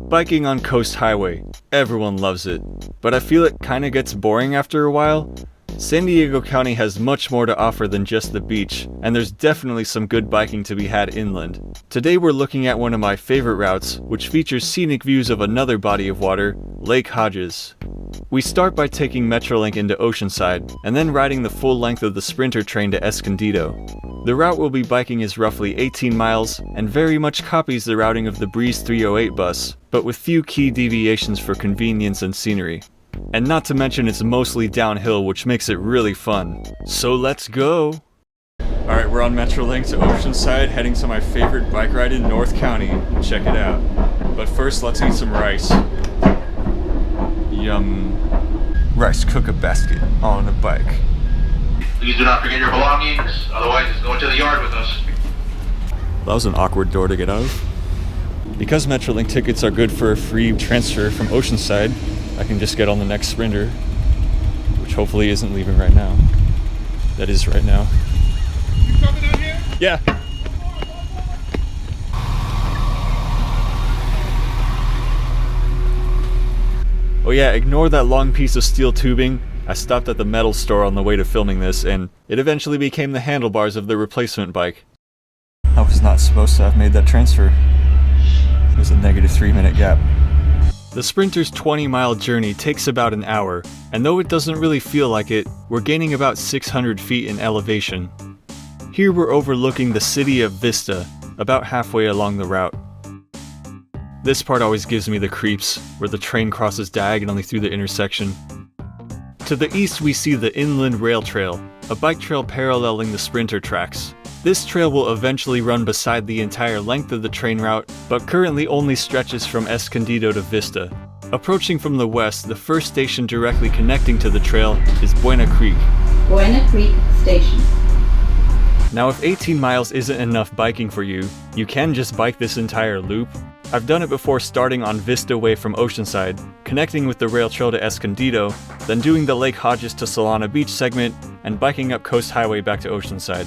Biking on Coast Highway. Everyone loves it, but I feel it kinda gets boring after a while. San Diego County has much more to offer than just the beach, and there's definitely some good biking to be had inland. Today we're looking at one of my favorite routes, which features scenic views of another body of water, Lake Hodges. We start by taking Metrolink into Oceanside, and then riding the full length of the Sprinter train to Escondido. The route we'll be biking is roughly 18 miles, and very much copies the routing of the Breeze 308 bus, but with few key deviations for convenience and scenery. And not to mention it's mostly downhill, which makes it really fun. So let's go! Alright, we're on Metrolink to Oceanside, heading to my favorite bike ride in North County. Check it out. But first, let's eat some rice. Yum. Rice cooker basket on a bike. Please do not forget your belongings, otherwise it's going to the yard with us. That was an awkward door to get out of. Because Metrolink tickets are good for a free transfer from Oceanside, I can just get on the next Sprinter, which hopefully isn't leaving right now. That is right now. You coming out here? Yeah. Oh yeah, ignore that long piece of steel tubing. I stopped at the metal store on the way to filming this, and it eventually became the handlebars of the replacement bike. I was not supposed to have made that transfer. There's a negative 3-minute gap. The Sprinter's 20-mile journey takes about an hour, and though it doesn't really feel like it, we're gaining about 600 feet in elevation. Here we're overlooking the city of Vista, about halfway along the route. This part always gives me the creeps, where the train crosses diagonally through the intersection. To the east we see the Inland Rail Trail, a bike trail paralleling the Sprinter tracks. This trail will eventually run beside the entire length of the train route, but currently only stretches from Escondido to Vista. Approaching from the west, the first station directly connecting to the trail is Buena Creek. Buena Creek Station. Now if 18 miles isn't enough biking for you, you can just bike this entire loop. I've done it before, starting on Vista Way from Oceanside, connecting with the rail trail to Escondido, then doing the Lake Hodges to Solana Beach segment, and biking up Coast Highway back to Oceanside.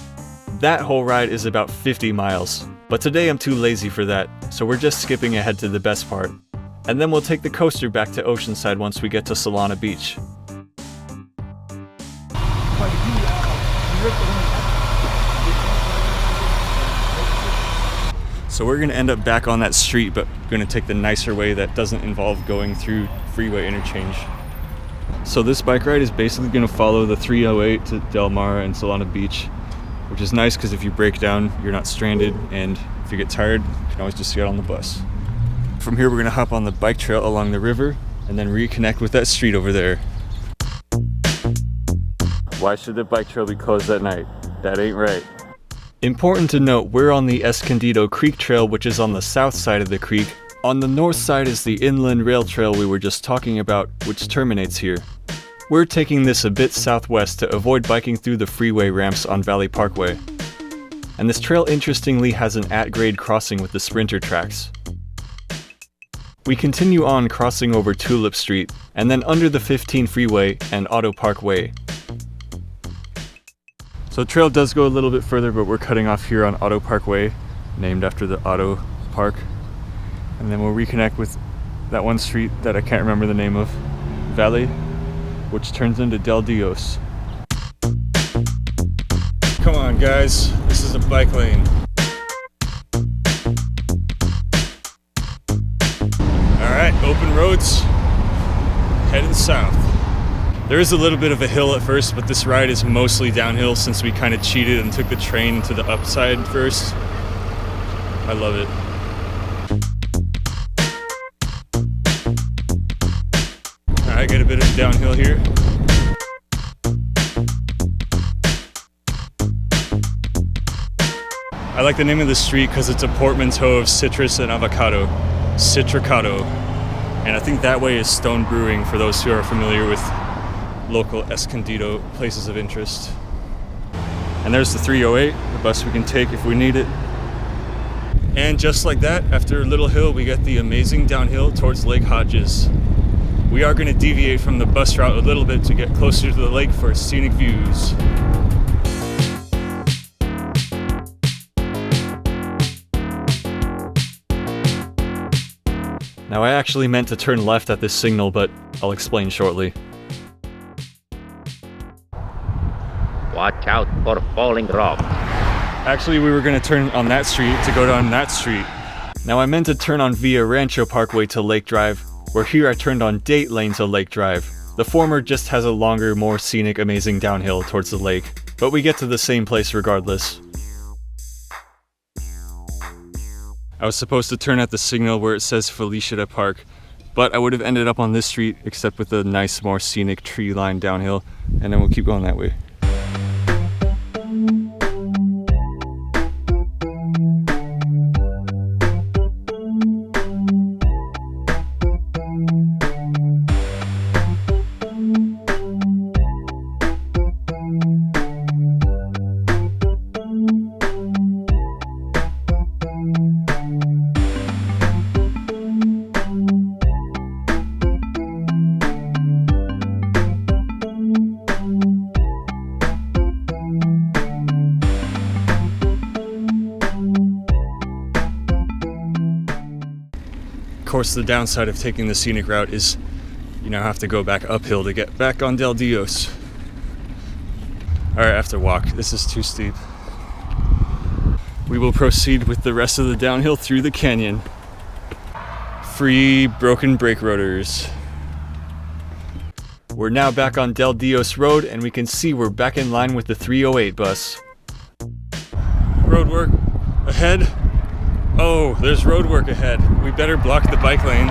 That whole ride is about 50 miles, but today I'm too lazy for that, so we're just skipping ahead to the best part. And then we'll take the coaster back to Oceanside once we get to Solana Beach. So we're gonna end up back on that street, but gonna take the nicer way that doesn't involve going through freeway interchange. So this bike ride is basically gonna follow the 308 to Del Mar and Solana Beach, which is nice because if you break down, you're not stranded, and if you get tired, you can always just get on the bus. From here, we're gonna hop on the bike trail along the river and then reconnect with that street over there. Why should the bike trail be closed at night? That ain't right. Important to note, we're on the Escondido Creek Trail, which is on the south side of the creek. On the north side is the Inland Rail Trail we were just talking about, which terminates here. We're taking this a bit southwest to avoid biking through the freeway ramps on Valle Parkway. And this trail interestingly has an at-grade crossing with the Sprinter tracks. We continue on, crossing over Tulip Street, and then under the 15 freeway and Auto Park Way. So the trail does go a little bit further, but we're cutting off here on Auto Park Way, named after the auto park. And then we'll reconnect with that one street that I can't remember the name of, Valle, which turns into Del Dios. Come on guys, this is a bike lane. Alright, open roads, heading south. There is a little bit of a hill at first, but this ride is mostly downhill since we kind of cheated and took the train to the upside first. I love it. Alright, get a bit of downhill here. I like the name of the street because it's a portmanteau of citrus and avocado. Citricado. And I think that way is Stone Brewing, for those who are familiar with local Escondido places of interest. And there's the 308, the bus we can take if we need it. And just like that, after a little hill, we get the amazing downhill towards Lake Hodges. We are going to deviate from the bus route a little bit to get closer to the lake for scenic views. Now I actually meant to turn left at this signal, but I'll explain shortly. Watch out for falling rocks. Actually, we were going to turn on that street to go down that street. Now I meant to turn on via Rancho Parkway to Lake Drive, where here I turned on Date Lane to Lake Drive. The former just has a longer, more scenic, amazing downhill towards the lake, but we get to the same place regardless. I was supposed to turn at the signal where it says Felicia Park, but I would have ended up on this street except with a nice, more scenic tree-lined downhill, and then we'll keep going that way. Of course, the downside of taking the scenic route is you now have to go back uphill to get back on Del Dios. Alright, I have to walk. This is too steep. We will proceed with the rest of the downhill through the canyon. Free broken brake rotors. We're now back on Del Dios Road, and we can see we're back in line with the 308 bus. Road work ahead. Oh, there's road work ahead. We better block the bike lane.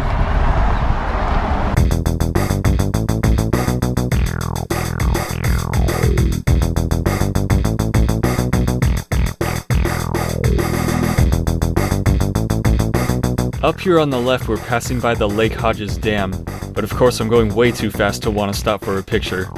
Up here on the left, we're passing by the Lake Hodges Dam, but of course I'm going way too fast to want to stop for a picture.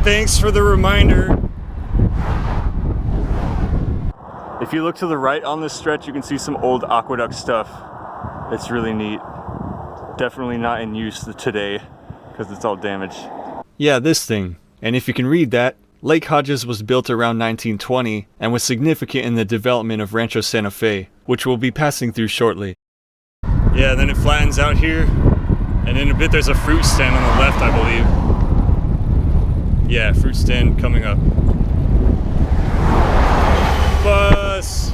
Thanks for the reminder. If you look to the right on this stretch, you can see some old aqueduct stuff. It's really neat. Definitely not in use today because it's all damaged. Yeah, this thing. And if you can read that, Lake Hodges was built around 1920 and was significant in the development of Rancho Santa Fe, which we'll be passing through shortly. Yeah, then it flattens out here, and in a bit there's a fruit stand on the left, I believe. Yeah, fruit stand coming up. Bus!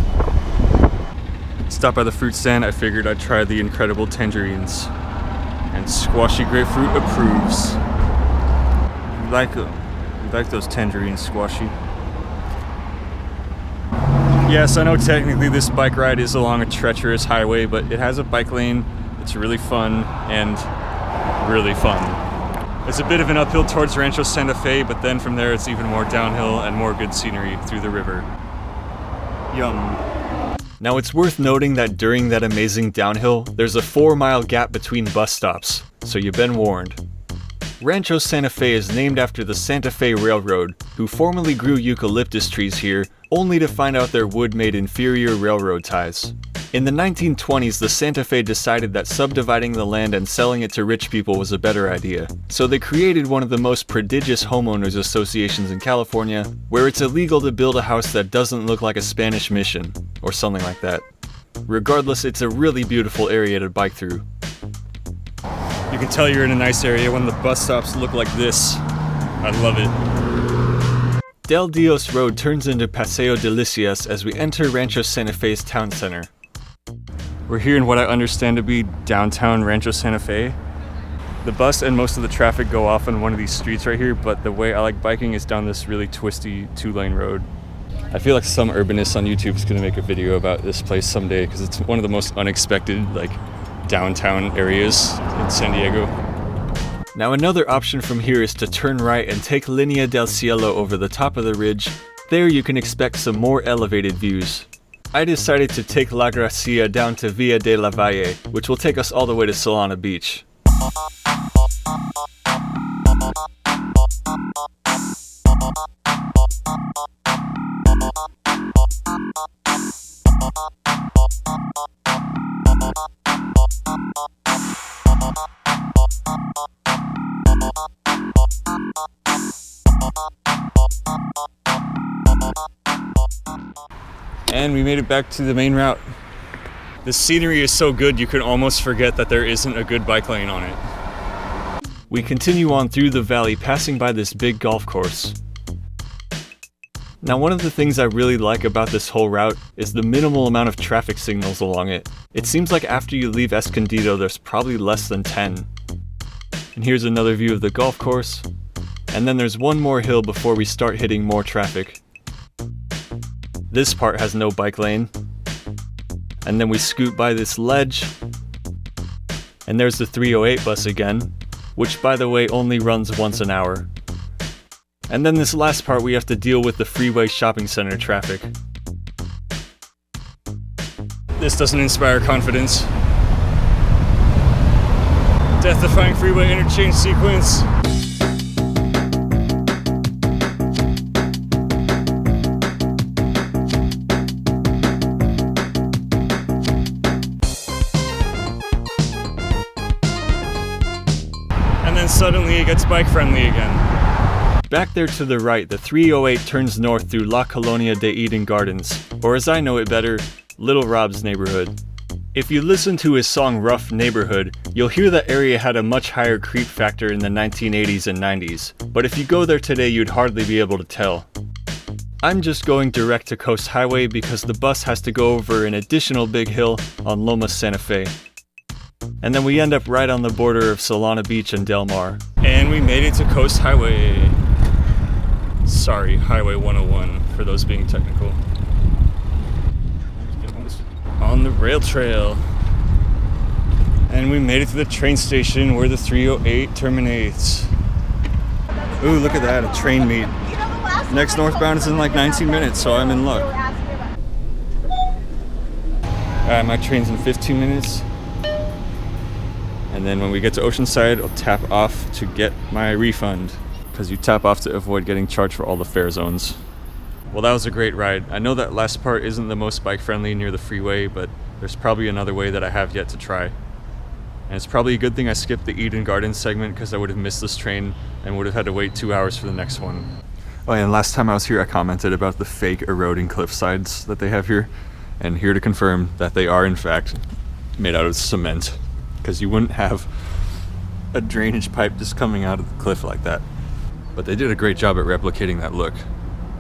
Stopped by the fruit stand, I figured I'd try the incredible tangerines. And Squashy Grapefruit approves. You like those tangerines, Squashy. Yes, I know technically this bike ride is along a treacherous highway, but it has a bike lane. It's really fun and really fun. It's a bit of an uphill towards Rancho Santa Fe, but then from there it's even more downhill and more good scenery through the river. Yum. Now it's worth noting that during that amazing downhill, there's a 4-mile gap between bus stops, so you've been warned. Rancho Santa Fe is named after the Santa Fe Railroad, who formerly grew eucalyptus trees here, only to find out their wood made inferior railroad ties. In the 1920s, the Santa Fe decided that subdividing the land and selling it to rich people was a better idea. So they created one of the most prodigious homeowners associations in California, where it's illegal to build a house that doesn't look like a Spanish mission, or something like that. Regardless, it's a really beautiful area to bike through. You can tell you're in a nice area when the bus stops look like this. I love it. Del Dios Road turns into Paseo Delicias as we enter Rancho Santa Fe's town center. We're here in what I understand to be downtown Rancho Santa Fe. The bus and most of the traffic go off on one of these streets right here, but the way I like biking is down this really twisty 2-lane road. I feel like some urbanist on YouTube is going to make a video about this place someday because it's one of the most unexpected, downtown areas in San Diego. Now another option from here is to turn right and take Linea del Cielo over the top of the ridge. There you can expect some more elevated views. I decided to take La Gracia down to Via de la Valle, which will take us all the way to Solana Beach. And we made it back to the main route. The scenery is so good you can almost forget that there isn't a good bike lane on it. We continue on through the valley, passing by this big golf course. Now, one of the things I really like about this whole route is the minimal amount of traffic signals along it. It seems like after you leave Escondido, there's probably less than 10. And here's another view of the golf course. And then there's one more hill before we start hitting more traffic. This part has no bike lane. And then we scoot by this ledge. And there's the 308 bus again, which by the way only runs once an hour. And then this last part we have to deal with the freeway shopping center traffic. This doesn't inspire confidence. Death-defying freeway interchange sequence. And then suddenly it gets bike-friendly again. Back there to the right, the 308 turns north through La Colonia de Eden Gardens, or as I know it better, Little Rob's neighborhood. If you listen to his song Rough Neighborhood, you'll hear that area had a much higher creep factor in the 1980s and 90s, but if you go there today you'd hardly be able to tell. I'm just going direct to Coast Highway because the bus has to go over an additional big hill on Loma Santa Fe. And then we end up right on the border of Solana Beach and Del Mar. And we made it to Coast Highway. Sorry, Highway 101, for those being technical. On the rail trail. And we made it to the train station where the 308 terminates. Ooh, look at that, a train meet. Next northbound is in like 19 minutes, so I'm in luck. Alright, my train's in 15 minutes. And then when we get to Oceanside, I'll tap off to get my refund. Because you tap off to avoid getting charged for all the fare zones. Well, that was a great ride. I know that last part isn't the most bike-friendly near the freeway, but there's probably another way that I have yet to try. And it's probably a good thing I skipped the Eden Gardens segment because I would have missed this train and would have had to wait 2 hours for the next one. Oh, and last time I was here, I commented about the fake eroding cliff sides that they have here. And here to confirm that they are, in fact, made out of cement. Because you wouldn't have a drainage pipe just coming out of the cliff like that. But they did a great job at replicating that look.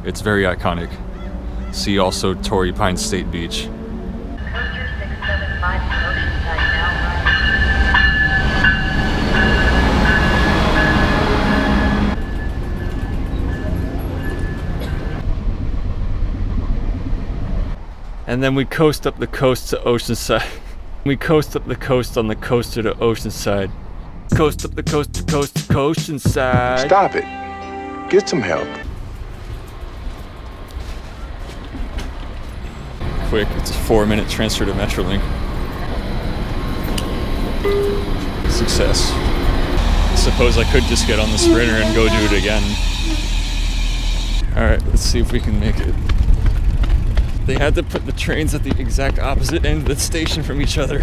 It's very iconic. See also Torrey Pine State Beach. Coaster 675 Oceanside now And then we coast up the coast to Oceanside. We coast up the coast on the coaster to Oceanside. Coast up the coast to coast to Oceanside. Stop it. Get some help. Quick, it's a 4-minute transfer to Metrolink. Success. I suppose I could just get on the Sprinter and go do it again. Alright, let's see if we can make it. They had to put the trains at the exact opposite end of the station from each other.